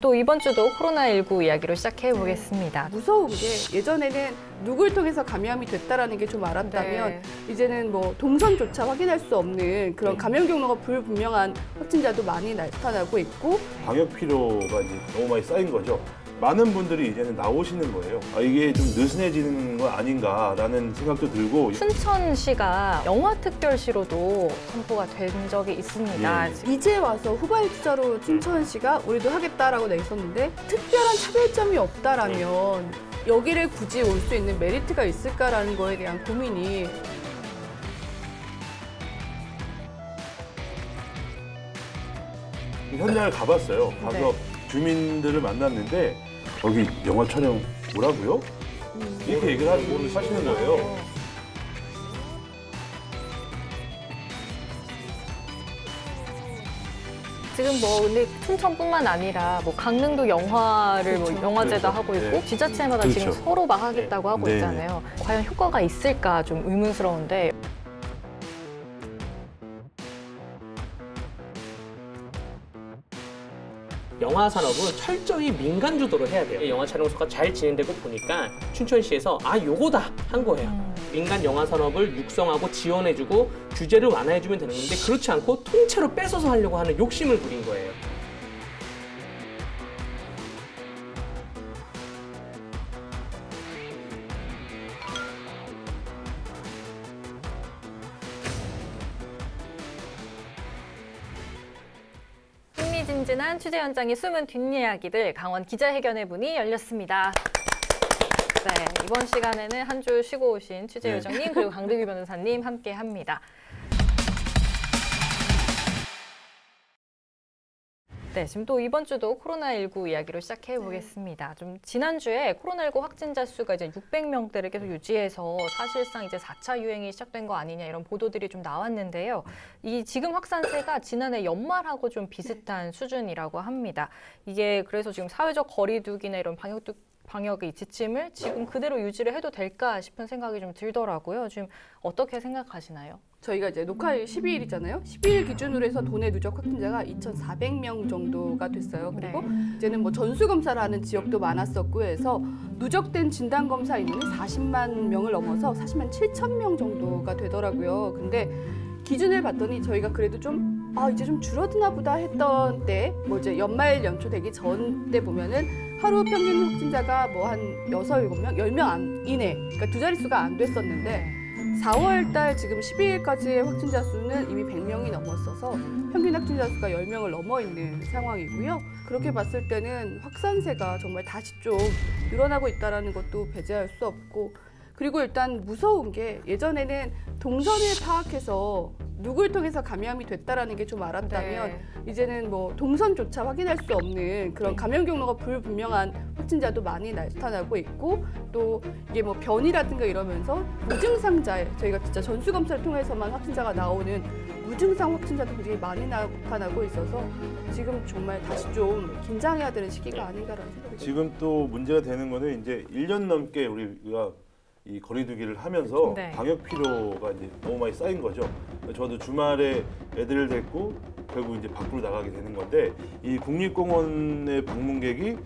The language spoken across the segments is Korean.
또 이번 주도 코로나19 이야기로 시작해 보겠습니다. 무서운 게 예전에는 누굴 통해서 감염이 됐다라는 게 좀 알았다면 이제는 뭐 동선조차 확인할 수 없는 그런 감염 경로가 불분명한 확진자도 많이 나타나고 있고, 방역 피로가 이제 너무 많이 쌓인 거죠. 많은 분들이 이제는 나오시는 거예요. 이게 좀 느슨해지는 거 아닌가라는 생각도 들고. 춘천시가 영화특별시로도 선포가 된 적이 있습니다. 이제 와서 후발 주자로 춘천시가 우리도 하겠다라고 내셨는데 특별한 차별점이 없다라면 여기를 굳이 올 수 있는 메리트가 있을까라는 거에 대한 고민이. 현장을 가봤어요. 가서 주민들을 만났는데 여기 영화 촬영 오라고요? 이렇게 얘기를 하시는 거예요. 지금 뭐 근데 춘천뿐만 아니라 뭐 강릉도 영화를 뭐 영화제도 하고 있고 지자체마다 지금 서로 막 하겠다고 하고 있잖아요. 과연 효과가 있을까 좀 의문스러운데. 영화 산업은 철저히 민간 주도로 해야 돼요. 영화 촬영소가 잘 진행되고 보니까 춘천시에서 요거다 한 거예요. 민간 영화 산업을 육성하고 지원해주고 규제를 완화해주면 되는 건데 그렇지 않고 통째로 뺏어서 하려고 하는 욕심을 부린 거예요. 흥미진진한 취재 현장의 숨은 뒷이야기들 강원 기자회견의 문이 열렸습니다. 네, 이번 시간에는 한 주 쉬고 오신 취재요정님 그리고 강대규 변호사님 함께합니다. 네, 지금 또 이번 주도 코로나19 이야기로 시작해 보겠습니다. 좀 지난주에 코로나19 확진자 수가 이제 600명대를 계속 유지해서 사실상 이제 4차 유행이 시작된 거 아니냐 이런 보도들이 좀 나왔는데요. 이 지금 확산세가 지난해 연말하고 좀 비슷한 수준이라고 합니다. 이게 그래서 지금 사회적 거리두기나 이런 방역의 지침을 지금 그대로 유지를 해도 될까 싶은 생각이 좀 들더라고요. 지금 어떻게 생각하시나요? 저희가 이제 녹화일 12일이잖아요. 12일 기준으로 해서 도내 누적 확진자가 2,400명 정도가 됐어요. 그리고 이제는 뭐 전수검사를 하는 지역도 많았었고 해서 누적된 진단검사 인원이 40만 명을 넘어서 40만 7천 명 정도가 되더라고요. 근데 기준을 봤더니 저희가 그래도 좀 이제 좀 줄어드나 보다 했던 때, 뭐 이제 연말 연초 되기 전 때 보면은 하루 평균 확진자가 뭐 한 6, 7명, 10명 이내, 그러니까 두 자릿수가 안 됐었는데 4월 달 지금 12일까지의 확진자 수는 이미 100명이 넘었어서 평균 확진자 수가 10명을 넘어 있는 상황이고요. 그렇게 봤을 때는 확산세가 정말 다시 좀 늘어나고 있다는 것도 배제할 수 없고, 그리고 일단 무서운 게 예전에는 동선을 파악해서 누굴 통해서 감염이 됐다라는 게 좀 알았다면 이제는 뭐 동선조차 확인할 수 없는 그런 감염 경로가 불분명한 확진자도 많이 나타나고 있고, 또 이게 뭐 변이라든가 이러면서 무증상자에 저희가 진짜 전수검사를 통해서만 확진자가 나오는 무증상 확진자도 굉장히 많이 나타나고 있어서 지금 정말 다시 좀 긴장해야 되는 시기가 아닌가라는 생각이 듭니다. 지금 또 문제가 되는 거는 이제 1년 넘게 우리가 이 거리두기를 하면서 방역 피로가 이제 너무 많이 쌓인 거죠. 저도 주말에 애들을 데리고 결국 이제 밖으로 나가게 되는 건데, 이 국립공원의 방문객이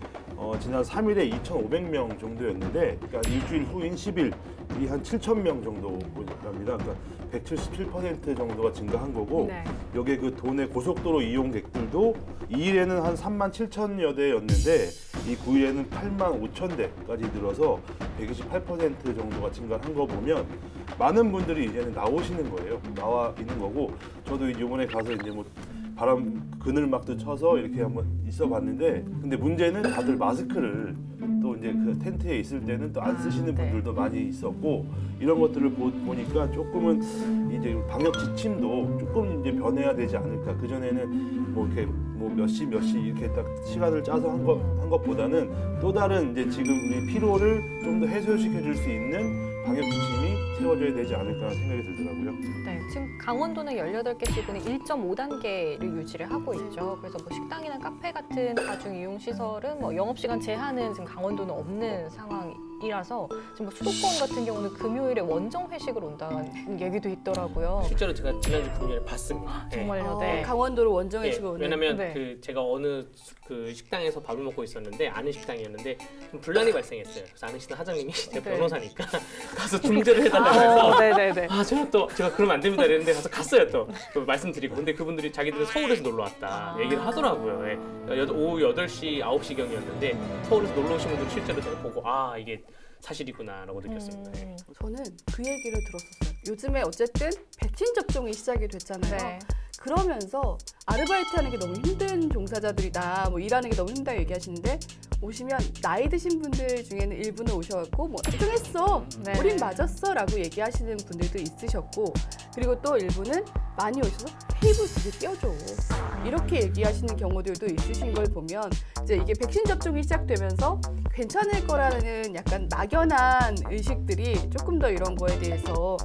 지난 3일에 2,500명 정도였는데, 그러니까 일주일 후인 10일 이 한 7,000명 정도랍니다. 그러니까 177% 정도가 증가한 거고, 여기에 그 도내 고속도로 이용객들도 2일에는 한 37,000여 대였는데 이 9일에는 85,000대까지 늘어서 128% 정도가 증가한 거 보면 많은 분들이 이제는 나오시는 거예요. 나와 있는 거고, 저도 이번에 가서 이제 뭐 바람 그늘막도 쳐서 이렇게 한번 있어 봤는데, 근데 문제는 다들 마스크를 또 이제 그 텐트에 있을 때는 또 안 쓰시는 분들도 많이 있었고, 이런 것들을 보니까 조금은 이제 방역 지침도 조금 이제 변해야 되지 않을까. 그전에는 뭐 이렇게 뭐 몇 시 이렇게 딱 시간을 짜서 한 것보다는 또 다른 이제 지금 우리 피로를 좀 더 해소시켜 줄 수 있는 방역 지침이 세워져야 되지 않을까 생각이 들더라고요. 네, 지금 강원도는 18개 시군이 1.5단계를 유지를 하고 있죠. 그래서 뭐 식당이나 카페 같은 다중 이용 시설은 뭐 영업시간 제한은 지금 강원도는 없는 상황이 기간이라서 지금 뭐 수도권 같은 경우는 금요일에 원정 회식을 온다는 얘기도 있더라고요. 실제로 제가 지난주 금요일에 봤습니다. 정말요? 네. 강원도로 원정 회식을 오는. 왜냐면 네. 그 제가 어느 그 식당에서 밥을 먹고 있었는데 아는 식당이었는데 좀 분란이 발생했어요. 그래서 아는 식당 사장님이 제 변호사니까 가서 중재를 해달라고 해서 네네네. 제가 그러면 안 됩니다 이랬는데 가서 갔어요 또 말씀드리고. 근데 그분들이 자기들은 서울에서 놀러 왔다 얘기를 하더라고요. 예. 그러니까 오후 8시, 9시경이었는데 서울에서 놀러 오신 분들 실제로 제가 보고 이게 사실이구나라고 느꼈습니다. 저는 그 얘기를 들었었어요. 요즘에 어쨌든 백신 접종이 시작이 됐잖아요. 네. 그러면서 아르바이트하는 게 너무 힘든 종사자들이다, 뭐 일하는 게 너무 힘들다 얘기하시는데 오시면 나이 드신 분들 중에는 일부는 오셔갖고 뭐 접종했어, 네. 우린 맞았어라고 얘기하시는 분들도 있으셨고, 그리고 또 일부는 많이 오셔서 테이블 두 개 띄워줘 이렇게 얘기하시는 경우들도 있으신 걸 보면 이제 이게 백신 접종이 시작되면서 괜찮을 거라는 약간 막연한 의식들이 조금 더 이런 거에 대해서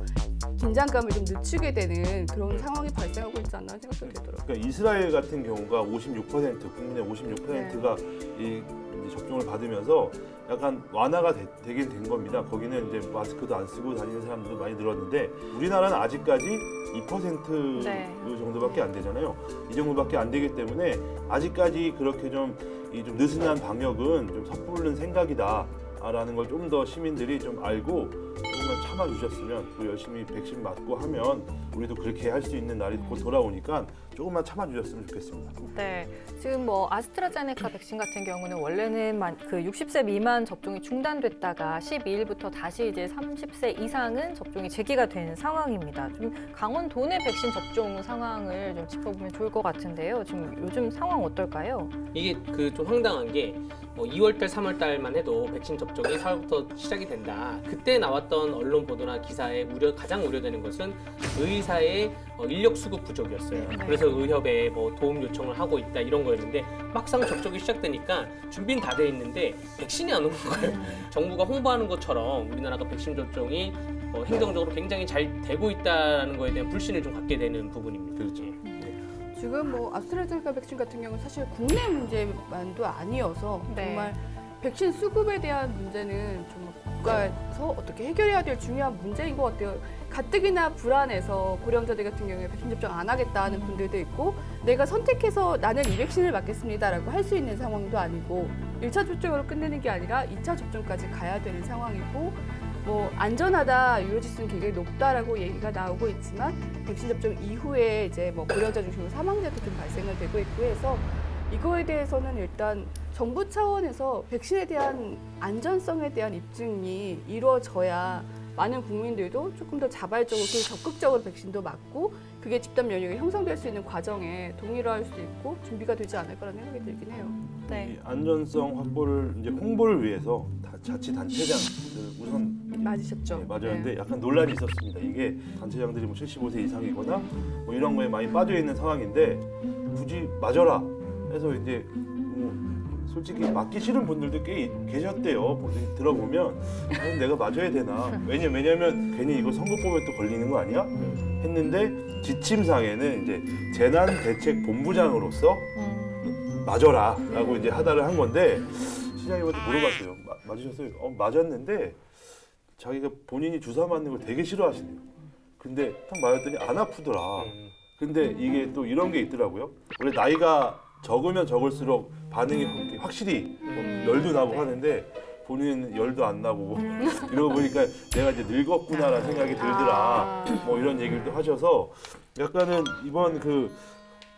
긴장감을 좀 늦추게 되는 그런 상황이 발생하고 있지 않나 생각도 되더라고요. 그러니까 이스라엘 같은 경우가 56% 국민의 56%가 이 접종을 받으면서 약간 완화가 되긴 된 겁니다. 거기는 이제 마스크도 안 쓰고 다니는 사람들도 많이 늘었는데 우리나라는 아직까지 2% 네. 정도밖에 안 되잖아요. 이 정도밖에 안 되기 때문에 아직까지 그렇게 좀 느슨한 방역은 좀 섣부른 생각이다라는 걸 좀 더 시민들이 좀 알고 조금만 참아주셨으면 또 열심히 백신 맞고 하면 우리도 그렇게 할 수 있는 날이 곧 돌아오니까 조금만 참아주셨으면 좋겠습니다. 네, 지금 뭐 아스트라제네카 백신 같은 경우는 원래는 그 60세 미만 접종이 중단됐다가 12일부터 다시 이제 30세 이상은 접종이 재개가 된 상황입니다. 좀 강원도 내 백신 접종 상황을 좀 짚어보면 좋을 것 같은데요. 지금 요즘 상황 어떨까요? 이게 그 좀 황당한 게 2월달, 3월달만 해도 백신 접종이 4월부터 시작이 된다. 그때 나왔던 언론 보도나 기사에 가장 우려되는 것은 의사의 인력 수급 부족이었어요. 그래서 의협에 뭐 도움 요청을 하고 있다 이런 거였는데 막상 접종이 시작되니까 준비는 다 돼 있는데 백신이 안 오는 거예요. 정부가 홍보하는 것처럼 우리나라가 백신 접종이 행정적으로 굉장히 잘 되고 있다는 거에 대한 불신을 좀 갖게 되는 부분입니다. 그렇죠. 지금 뭐 아스트라제네카 백신 같은 경우는 사실 국내 문제만도 아니어서 네. 정말 백신 수급에 대한 문제는 정말 국가에서 어떻게 해결해야 될 중요한 문제인 것 같아요. 가뜩이나 불안해서 고령자들 같은 경우에 백신 접종 안 하겠다는 분들도 있고, 내가 선택해서 나는 이 백신을 맞겠습니다라고 할 수 있는 상황도 아니고 1차 접종으로 끝내는 게 아니라 2차 접종까지 가야 되는 상황이고, 뭐 안전하다, 유효지수는 굉장히 높다라고 얘기가 나오고 있지만 백신 접종 이후에 이제 뭐 고령자 중심으로 사망자도 좀 발생을 되고 있고 해서 이거에 대해서는 일단 정부 차원에서 백신에 대한 안전성에 대한 입증이 이루어져야 많은 국민들도 조금 더 자발적으로 그리고 적극적으로 백신도 맞고 그게 집단 면역이 형성될 수 있는 과정에 동의를 할 수 있고 준비가 되지 않을까라는 생각이 들긴 해요. 네. 이 안전성 확보를 이제 홍보를 위해서 자치단체장들 우선 맞으셨죠? 네, 맞았는데 네. 약간 논란이 있었습니다. 이게 단체장들이 뭐 75세 이상이거나 뭐 이런 거에 많이 빠져 있는 상황인데 굳이 맞아라 해서 이제 솔직히 맞기 싫은 분들도 꽤 계셨대요. 들어보면 내가 맞아야 되나? 왜냐면 괜히 이거 선거법에 또 걸리는 거 아니야? 했는데 지침상에는 이제 재난대책본부장으로서 맞아라라고 이제 하달을 한 건데 시장님한테 물어봤어요. 맞으셨어요? 맞았는데 자기가 본인이 주사 맞는 걸 되게 싫어하시네요. 근데 딱 맞았더니 안 아프더라. 근데 이게 또 이런 게 있더라고요. 원래 나이가 적으면 적을수록 반응이 확실히 열도 나고 하는데 본인은 열도 안 나고 이러고 보니까 내가 이제 늙었구나라는 생각이 들더라. 뭐 이런 얘기를 또 하셔서 약간은 이번 그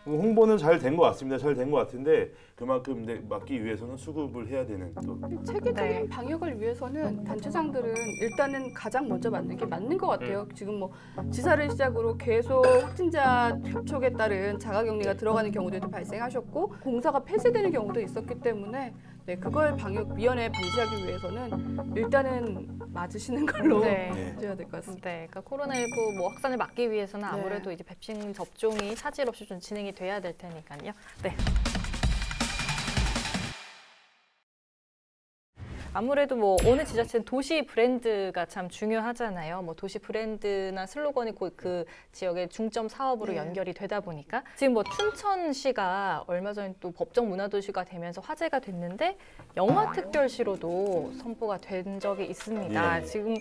홍보는 잘 된 것 같습니다. 잘 된 것 같은데 그만큼 이제 막기 위해서는 수급을 해야 되는 또 체계적인 방역을 위해서는 단체장들은 일단은 가장 먼저 맞는 게 맞는 것 같아요. 지금 뭐 지사를 시작으로 계속 확진자 접촉에 따른 자가격리가 들어가는 경우들도 발생하셨고 공사가 폐쇄되는 경우도 있었기 때문에 네, 그걸 방역위원회에 방지하기 위해서는 일단은 맞으시는 걸로 해야 될 것 같습니다. 네, 그러니까 코로나19 뭐 확산을 막기 위해서는 아무래도 이제 백신 접종이 차질 없이 좀 진행이 돼야 될 테니까요. 네. 아무래도 뭐 어느 지자체는 도시 브랜드가 참 중요하잖아요. 뭐 도시 브랜드나 슬로건이 그 지역의 중점 사업으로 연결이 되다 보니까 지금 뭐 춘천시가 얼마 전에 또 법정 문화도시가 되면서 화제가 됐는데 영화특별시로도 선포가 된 적이 있습니다. 지금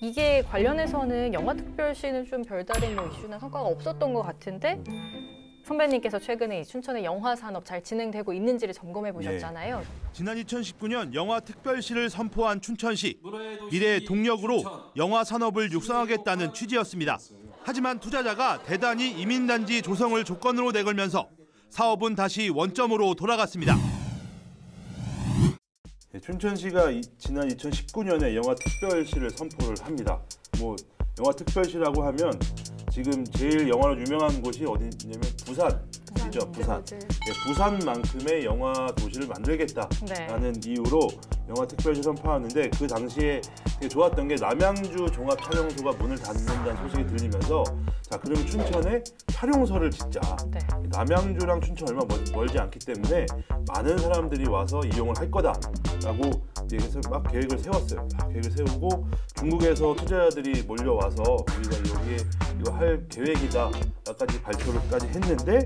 이게 관련해서는 영화특별시는 좀 별다른 뭐 이슈나 성과가 없었던 것 같은데 선배님께서 최근에 이 춘천의 영화 산업 잘 진행되고 있는지를 점검해 보셨잖아요. 지난 2019년 영화특별시를 선포한 춘천시. 미래의 동력으로 영화 산업을 육성하겠다는 취지였습니다. 하지만 투자자가 대단히 이민단지 조성을 조건으로 내걸면서 사업은 다시 원점으로 돌아갔습니다. 춘천시가 지난 2019년에 영화특별시를 선포를 합니다. 뭐 영화특별시라고 하면 지금 제일 영화로 유명한 곳이 어디냐면 부산이죠. 부산. 네, 부산만큼의 영화 도시를 만들겠다라는 이유로 영화특별시 선포하는데 그 당시에 되게 좋았던 게 남양주 종합촬영소가 문을 닫는다는 소식이 들리면서 자 그러면 춘천에 촬영소를 짓자. 남양주랑 춘천 얼마 멀지 않기 때문에 많은 사람들이 와서 이용을 할 거다라고 그래서 막 계획을 세웠어요. 계획을 세우고 중국에서 투자자들이 몰려와서 우리가 여기에 이거 할 계획이다까지 발표를까지 했는데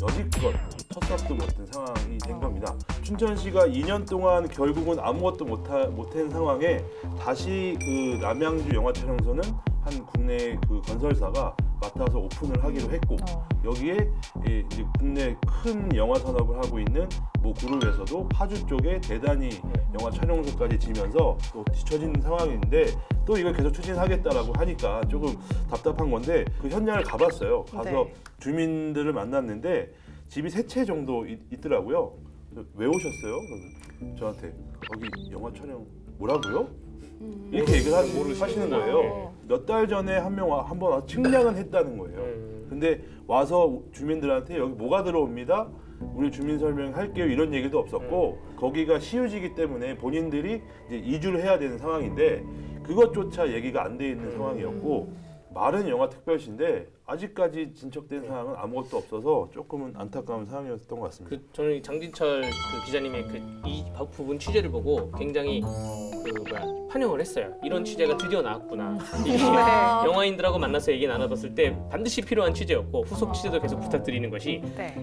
여지껏 첫 삽도 못한 상황이 된 겁니다. 춘천시가 2년 동안 결국은 아무것도 못한 상황에 다시 그 남양주 영화촬영소는 한 국내 그 건설사가 맡아서 오픈을 하기로 했고 여기에 이제 국내 큰 영화 산업을 하고 있는 뭐 그룹에서도 파주 쪽에 대단히 영화 촬영소까지 지면서 또 뒤처진 상황인데 또 이걸 계속 추진하겠다라고 하니까 조금 답답한 건데 그 현장을 가봤어요. 가서 주민들을 만났는데 집이 3채 정도 있더라고요. 왜 오셨어요? 저한테 거기 영화 촬영 뭐라고요? 이렇게 얘기를 하시는 거예요. 몇 달 전에 한 번 와서 측량은 했다는 거예요. 근데 와서 주민들한테 여기 뭐가 들어옵니다. 우리 주민 설명할게요. 이런 얘기도 없었고 거기가 시유지이기 때문에 본인들이 이제 이주를 해야 되는 상황인데 그것조차 얘기가 안 돼 있는 상황이었고 말은 영화특별시인데 아직까지 진척된 상황은 아무것도 없어서 조금은 안타까운 상황이었던 것 같습니다. 저는 장진철 기자님의 이 부분 취재를 보고 굉장히 환영을 했어요. 이런 취재가 드디어 나왔구나. 이게 영화인들하고 만나서 얘기 나눠봤을 때 반드시 필요한 취재였고 후속 취재도 계속 부탁드리는 것이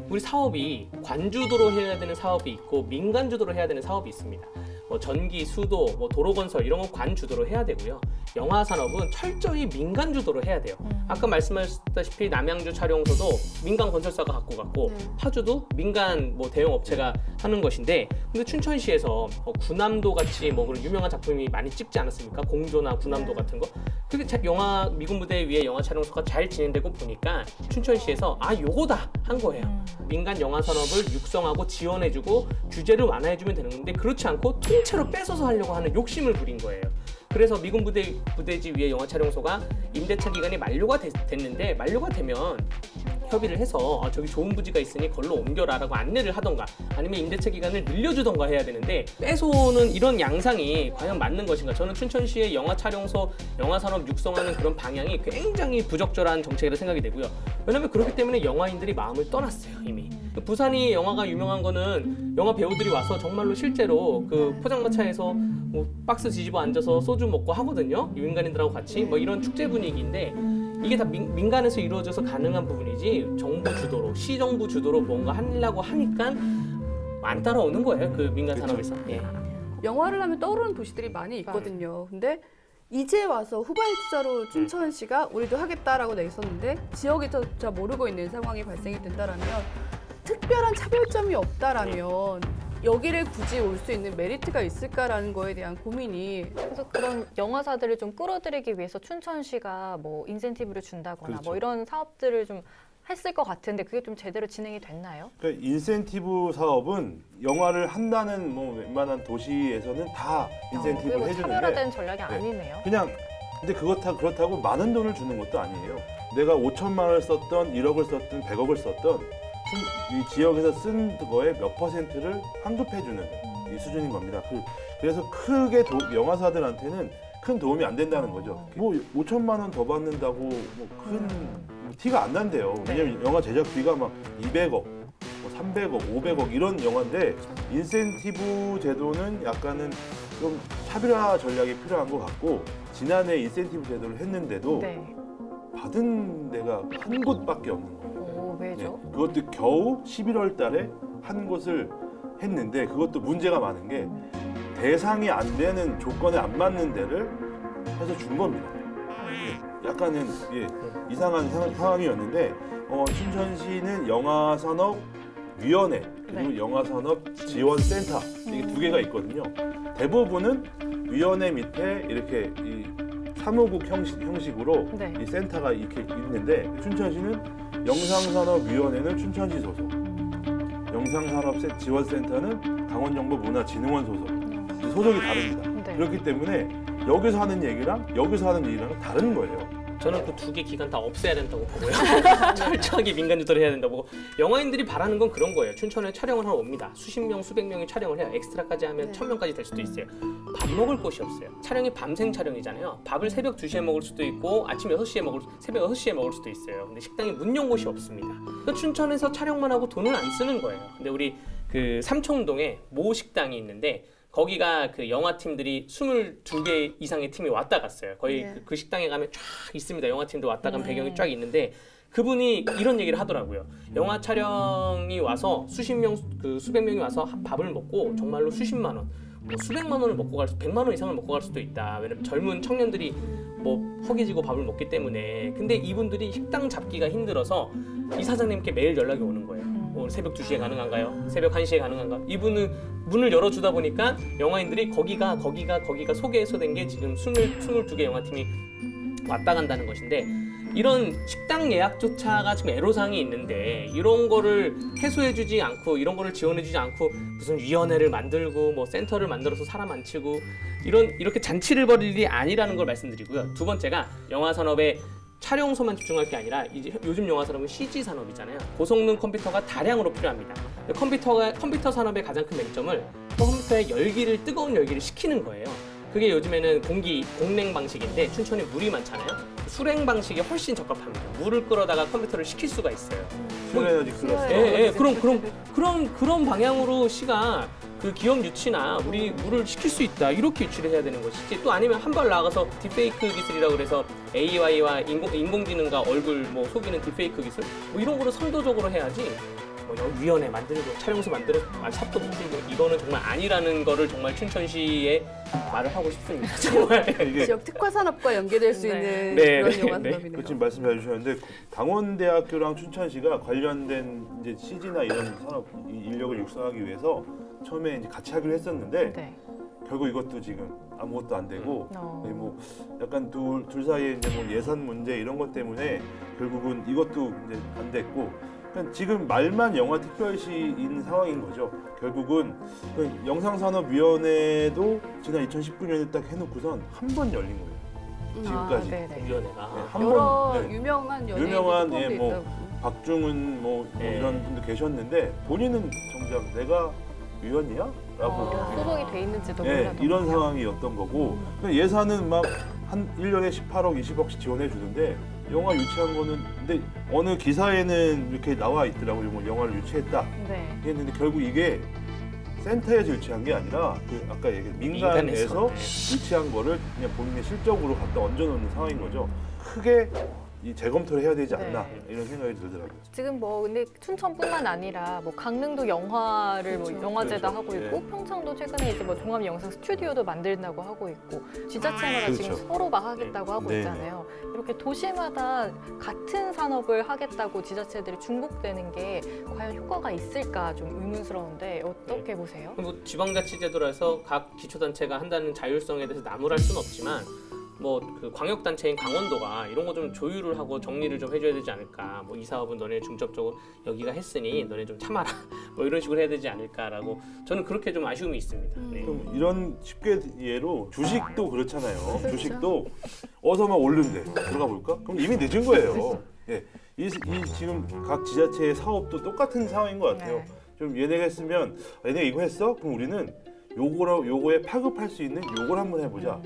우리 사업이 관주도로 해야 되는 사업이 있고 민간주도로 해야 되는 사업이 있습니다. 뭐 전기, 수도, 뭐 도로 건설 이런 건 관주도로 해야 되고요. 영화 산업은 철저히 민간 주도로 해야 돼요. 아까 말씀하셨다시피 남양주 촬영소도 민간 건설사가 갖고 갔고 파주도 민간 뭐 대형 업체가 하는 것인데 근데 춘천시에서 구남도 같이 뭐 그런 유명한 작품이 많이 찍지 않았습니까? 공조나 구남도 같은 거. 그게 영화 미군 무대 위에 영화 촬영소가 잘 진행되고 보니까 춘천시에서 아 요거다 한 거예요. 민간 영화 산업을 육성하고 지원해주고 규제를 완화해주면 되는 건데 그렇지 않고 통째로 뺏어서 하려고 하는 욕심을 부린 거예요. 그래서 미군 부대지 위에 영화 촬영소가 임대차 기간이 만료가 됐는데 만료가 되면 협의를 해서 저기 좋은 부지가 있으니 걸로 옮겨라라고 안내를 하던가 아니면 임대차 기간을 늘려주던가 해야 되는데 뺏어오는 이런 양상이 과연 맞는 것인가? 저는 춘천시의 영화 촬영소, 영화 산업 육성하는 그런 방향이 굉장히 부적절한 정책이라 생각이 되고요. 왜냐하면 그렇기 때문에 영화인들이 마음을 떠났어요 이미. 부산이 영화가 유명한 거는 영화 배우들이 와서 정말로 실제로 그 포장마차에서 뭐 박스 뒤집어 앉아서 소주 먹고 하거든요. 민간인들하고 같이 뭐 이런 축제 분위기인데 이게 다 민간에서 이루어져서 가능한 부분이지 정부 주도로 시정부 주도로 뭔가 하려고 하니까 안 따라오는 거예요. 그 민간 산업에서. 예. 영화를 하면 떠오르는 도시들이 많이 있거든요. 근데 이제 와서 후발 투자로 춘천시가 우리도 하겠다라고 내셨는데 지역에서 모르고 있는 상황이 발생이 된다라면 특별한 차별점이 없다라면 여기를 굳이 올 수 있는 메리트가 있을까라는 거에 대한 고민이 그래서 그런 영화사들을 좀 끌어들이기 위해서 춘천시가 뭐 인센티브를 준다거나 그렇죠. 뭐 이런 사업들을 좀 했을 것 같은데 그게 좀 제대로 진행이 됐나요? 그러니까 인센티브 사업은 영화를 한다는 뭐 웬만한 도시에서는 다 인센티브를 뭐 해주는데 차별화된 전략이 아니네요. 그냥 근데 그렇다고 많은 돈을 주는 것도 아니에요. 내가 5천만 원을 썼던 1억을 썼던 100억을 썼던 이 지역에서 쓴 거에 몇 %를 환급해주는 이 수준인 겁니다. 그래서 크게 영화사들한테는 큰 도움이 안 된다는 거죠. 뭐 5천만 원 더 받는다고 뭐 큰 티가 안 난대요. 왜냐면 영화 제작비가 막 200억, 뭐 300억, 500억 이런 영화인데 인센티브 제도는 약간은 좀 차별화 전략이 필요한 것 같고 지난해 인센티브 제도를 했는데도 네. 받은 데가 한 곳밖에 없는 거예요. 오, 왜죠? 네, 그것도 겨우 11월 달에 한 곳을 했는데 그것도 문제가 많은 게 대상이 안 되는 조건에 안 맞는 데를 해서 준 겁니다. 네, 약간은 이상한 상황이었는데 춘천시는 영화산업위원회 그리고 네. 영화산업지원센터 이게 두 개가 있거든요. 대부분은 위원회 밑에 이렇게 이 사무국 형식으로 네. 이 센터가 이렇게 있는데 춘천시는 영상산업위원회는 춘천시 소속, 영상산업지원센터는 강원정보문화진흥원 소속, 소속이 다릅니다. 네. 그렇기 때문에 여기서 하는 얘기랑 여기서 하는 얘기랑 다른 거예요. 저는 그 두 개 기관 다 없애야 된다고 보고요. 철저하게 민간 주도를 해야 된다고 보고 영화인들이 바라는 건 그런 거예요. 춘천에 촬영을 하러 옵니다. 수십 명, 수백 명이 촬영을 해요. 엑스트라까지 하면 1000명까지 될 수도 있어요. 밥 먹을 곳이 없어요. 촬영이 밤생 촬영이잖아요. 밥을 새벽 2시에 먹을 수도 있고 아침 6시에 새벽 6시에 먹을 수도 있어요. 근데 식당이 문 연 곳이 없습니다. 그러니까 춘천에서 촬영만 하고 돈을 안 쓰는 거예요. 근데 우리 그 삼청동에 모 식당이 있는데 거기가 그 영화팀들이 22개 이상의 팀이 왔다 갔어요. 거의 네. 그 식당에 가면 쫙 있습니다. 영화팀도 왔다 간 배경이 쫙 있는데 그분이 이런 얘기를 하더라고요. 영화 촬영이 와서 수십 명, 수백 명이 와서 밥을 먹고 정말로 수십만 원, 뭐 수백만 원을 먹고 갈 수, 100만 원 이상을 먹고 갈 수도 있다. 왜냐면 젊은 청년들이 뭐 허기지고 밥을 먹기 때문에. 근데 이분들이 식당 잡기가 힘들어서 이 사장님께 매일 연락이 오는 거예요. 새벽 2시에 가능한가요? 새벽 1시에 가능한가? 이분은 문을 열어주다 보니까 영화인들이 거기가 소개해서 된 게 지금 22개 영화팀이 왔다 간다는 것인데 이런 식당 예약조차가 지금 애로사항이 있는데 이런 거를 해소해주지 않고 이런 거를 지원해주지 않고 무슨 위원회를 만들고 뭐 센터를 만들어서 사람 안 치고 이렇게 잔치를 벌일 일이 아니라는 걸 말씀드리고요. 두 번째가 영화 산업의 촬영소만 집중할 게 아니라 이제 요즘 영화 산업은 CG 산업이잖아요. 고성능 컴퓨터가 다량으로 필요합니다. 컴퓨터 산업의 가장 큰 맹점을 컴퓨터의 뜨거운 열기를 식히는 거예요. 그게 요즘에는 공냉 방식인데 춘천에 물이 많잖아요. 수냉 방식이 훨씬 적합합니다. 물을 끓여다가 컴퓨터를 식힐 수가 있어요. 수에너지 클러스터. 그런 방향으로 시가 그 기업 유치나 우리 물을 식힐 수 있다 이렇게 유치를 해야 되는 것이지 또 아니면 한 발 나가서 딥페이크 기술이라고 그래서 AI와 인공지능과 얼굴 뭐 속이는 딥페이크 기술 뭐 이런 거를 선도적으로 해야지 뭐 위원회 만들고 촬영소 만들고 삽도 붙이고 이거는 정말 아니라는 거를 정말 춘천시에 말을 하고 싶습니다. 정말 지역 특화 산업과 연계될 수 있는 그런 영화 산업이네요. 지금 말씀해 주셨는데 강원대학교랑 춘천시가 관련된 이제 CG나 이런 산업 인력을 육성하기 위해서 처음에 이제 같이 하기로 했었는데 네. 결국 이것도 지금 아무것도 안 되고 뭐 약간 둘 사이에 이제 뭐 예산 문제 이런 것 때문에 결국은 이것도 이제 안 됐고 그러니까 지금 말만 영화특별시인 상황인 거죠. 결국은 영상산업위원회도 지난 2019년에 딱 해놓고선 한 번 열린 거예요. 지금까지. 위원회가 여러 유명한 연예인들이 뭐 있다고. 박중훈 뭐 이런 분도 계셨는데 본인은 정작 내가 위원이야? 라고 소속이 돼 있는지도 몰라도 이런 상황이었던 거고 예산은 막 한 1년에 18억, 20억씩 지원해 주는데 영화 유치한 거는 근데 어느 기사에는 이렇게 나와 있더라고요. 뭐 영화를 유치했다. 네. 했는데 결국 이게 센터에서 유치한 게 아니라 그 아까 얘기한 민간에서 유치한 거를 그냥 본인의 실적으로 갖다 얹어놓는 상황인 거죠. 크게 이 재검토를 해야 되지 않나 이런 생각이 들더라고요. 지금 뭐 근데 춘천뿐만 아니라 뭐 강릉도 영화를 뭐 영화제다 그렇죠. 하고 있고 평창도 최근에 이제 뭐 종합 영상 스튜디오도 만든다고 하고 있고 지자체마다 지금 서로 막 하겠다고 하고 있잖아요. 이렇게 도시마다 같은 산업을 하겠다고 지자체들이 중복되는 게 과연 효과가 있을까 좀 의문스러운데 어떻게 보세요? 뭐 지방자치제도라서 각 기초단체가 한다는 자율성에 대해서 나무랄 수는 없지만 뭐 그 광역단체인 강원도가 이런 거 좀 조율을 하고 정리를 좀 해줘야 되지 않을까. 뭐 이 사업은 너네 중점적으로 여기가 했으니 너네 좀 참아라. 뭐 이런 식으로 해야 되지 않을까라고 저는 그렇게 좀 아쉬움이 있습니다. 네. 그럼 이런 쉽게 예로 주식도 그렇잖아요. 주식도 어서 막 오른대. 들어가 볼까? 그럼 이미 늦은 거예요. 예, 이 지금 각 지자체의 사업도 똑같은 상황인 것 같아요. 좀 얘네가 했으면 얘네 이거 했어? 그럼 우리는 요거에 파급할 수 있는 요걸 한번 해보자.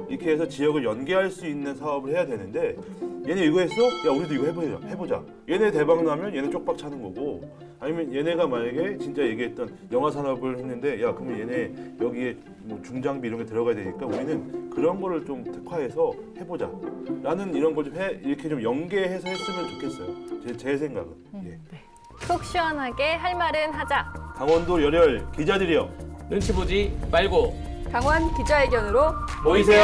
이렇게 해서 지역을 연계할 수 있는 사업을 해야 되는데 얘네 이거 했어? 야 우리도 이거 해보자. 얘네 대박 나면 얘네 쪽박 차는 거고 아니면 얘네가 만약에 진짜 얘기했던 영화 산업을 했는데 야 그러면 얘네 여기에 뭐 중장비 이런 게 들어가야 되니까 우리는 그런 거를 좀 특화해서 해보자. 라는 이런 걸 좀 이렇게 좀 연계해서 했으면 좋겠어요. 제 생각은. 예. 네. 속 시원하게 할 말은 하자. 강원도 열혈 기자들이요. 눈치 보지 말고 강원 기자회견으로 모이세요.